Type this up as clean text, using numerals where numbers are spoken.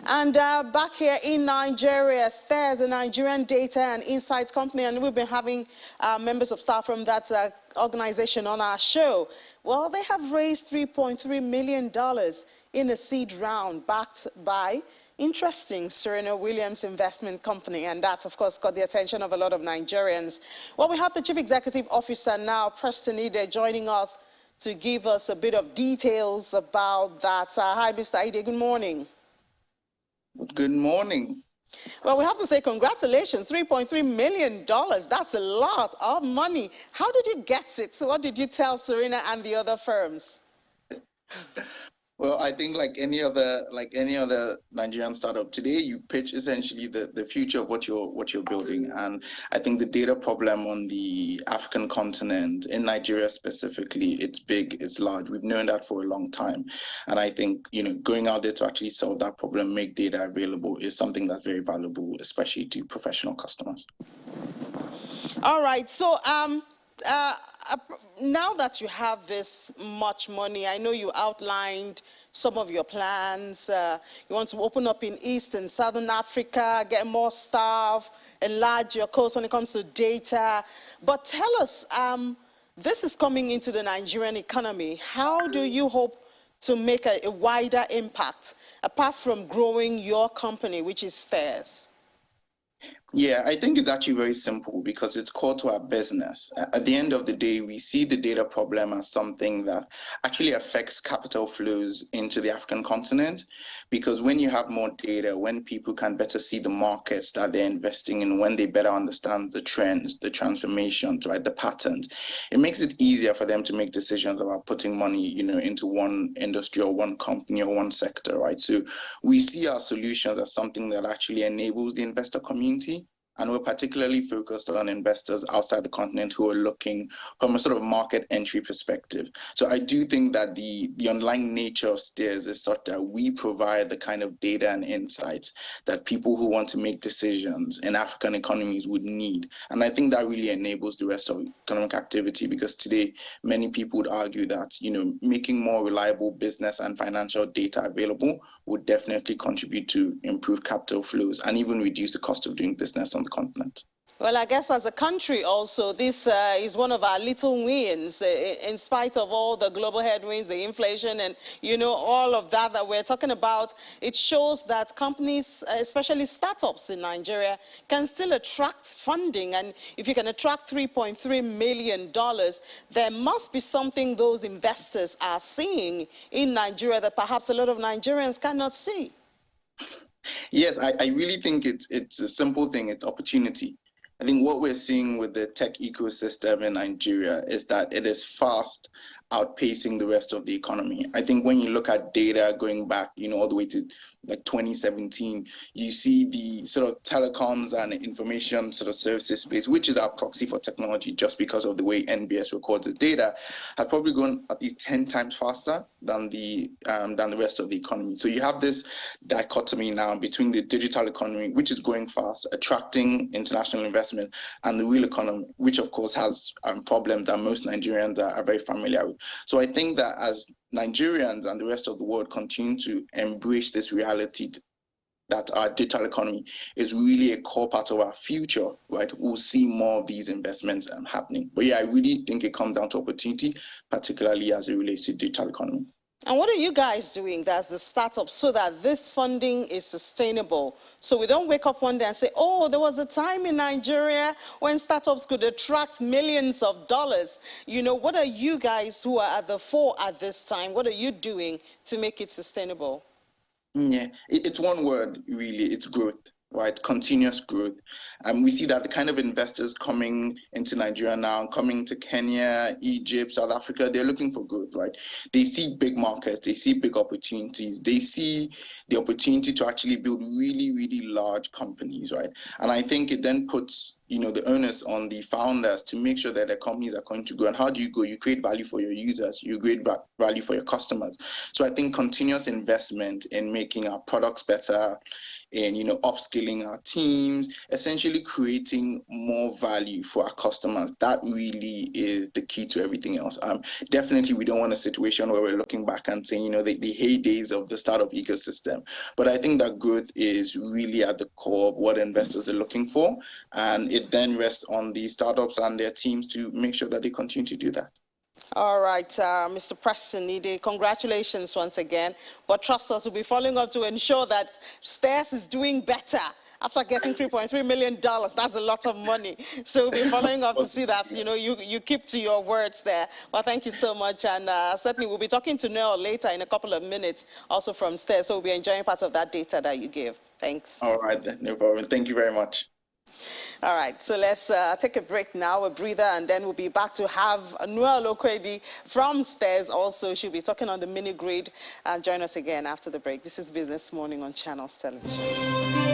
And back here in Nigeria, STARS, a Nigerian data and insights company, and we've been having members of staff from that organization on our show. Well, they have raised $3.3 million in a seed round backed by interesting Serena Williams Investment Company, and that, of course, got the attention of a lot of Nigerians. Well, we have the Chief Executive Officer now, Preston Ide, joining us to give us a bit of details about that. Hi, Mr. Ide, good morning. Good morning. Well, we have to say congratulations, $3.3 million. That's a lot of money. How did you get it? What did you tell Serena and the other firms? Well, I think like any other Nigerian startup today, you pitch essentially the future of what you're building. And I think the data problem on the African continent, in Nigeria specifically, it's big, it's large. We've known that for a long time. And I think, going out there to actually solve that problem, make data available is something that's very valuable, especially to professional customers. All right. So now that you have this much money, I know you outlined some of your plans. You want to open up in East and Southern Africa, get more staff, enlarge your course when it comes to data. But tell us, this is coming into the Nigerian economy. How do you hope to make a wider impact, apart from growing your company, which is STARS? Yeah, I think it's actually very simple because it's core to our business. At the end of the day, we see the data problem as something that actually affects capital flows into the African continent, because when you have more data, when people can better see the markets that they're investing in, when they better understand the trends, the transformations, right, the patterns, it makes it easier for them to make decisions about putting money, into one industry or one company or one sector, right? So we see our solutions as something that actually enables the investor community. And we're particularly focused on investors outside the continent who are looking from a sort of market entry perspective. So I do think that the underlying nature of STARS is such that we provide the kind of data and insights that people who want to make decisions in African economies would need. And I think that really enables the rest of economic activity, because today many people would argue that, making more reliable business and financial data available would definitely contribute to improve capital flows and even reduce the cost of doing business on the continent. Well, I guess as a country also, this is one of our little wins, in spite of all the global headwinds, the inflation, and, all of that we're talking about. It shows that companies, especially startups in Nigeria, can still attract funding. And if you can attract $3.3 million, there must be something those investors are seeing in Nigeria that perhaps a lot of Nigerians cannot see. Yes, I really think it's a simple thing. It's opportunity. I think what we're seeing with the tech ecosystem in Nigeria is that it is fast outpacing the rest of the economy. I think when you look at data going back, all the way to like 2017, you see the sort of telecoms and information sort of services space, which is our proxy for technology, just because of the way NBS records its data, has probably gone at least 10 times faster than the rest of the economy. So you have this dichotomy now between the digital economy, which is growing fast, attracting international investment, and the real economy, which of course has problems that most Nigerians are very familiar with. So I think that as Nigerians and the rest of the world continue to embrace this reality that our digital economy is really a core part of our future, right, we'll see more of these investments happening. But yeah, I really think it comes down to opportunity, particularly as it relates to digital economy. And what are you guys doing as the startup so that this funding is sustainable? So we don't wake up one day and say, oh, there was a time in Nigeria when startups could attract millions of dollars. What are you guys who are at the fore at this time? What are you doing to make it sustainable? Yeah, it's one word, really. It's growth. Right, continuous growth. We see that the kind of investors coming into Nigeria now, coming to Kenya, Egypt, South Africa, they're looking for growth, right? They see big markets, they see big opportunities, they see the opportunity to actually build really, really large companies, right? And I think it then puts, the onus on the founders to make sure that their companies are going to grow. And how do you grow? You create value for your users, you create value for your customers. So I think continuous investment in making our products better, in upskilling upskilling our teams, essentially creating more value for our customers. That really is the key to everything else. Definitely, we don't want a situation where we're looking back and saying, the heydays of the startup ecosystem. But I think that growth is really at the core of what investors are looking for. And it then rests on the startups and their teams to make sure that they continue to do that. All right, Mr. Preston Ide, congratulations once again. But trust us, we'll be following up to ensure that Stairs is doing better after getting $3.3 million. That's a lot of money. So we'll be following up to see that, you keep to your words there. Well, thank you so much. And certainly we'll be talking to Noel later in a couple of minutes, also from Stairs. So we'll be enjoying part of that data that you give. Thanks. All right, no problem. Thank you very much. All right, so let's take a break now, a breather, and then we'll be back to have Noel Okwedi from Stairs also. She'll be talking on the mini grid. Join us again after the break. This is Business Morning on Channels Television.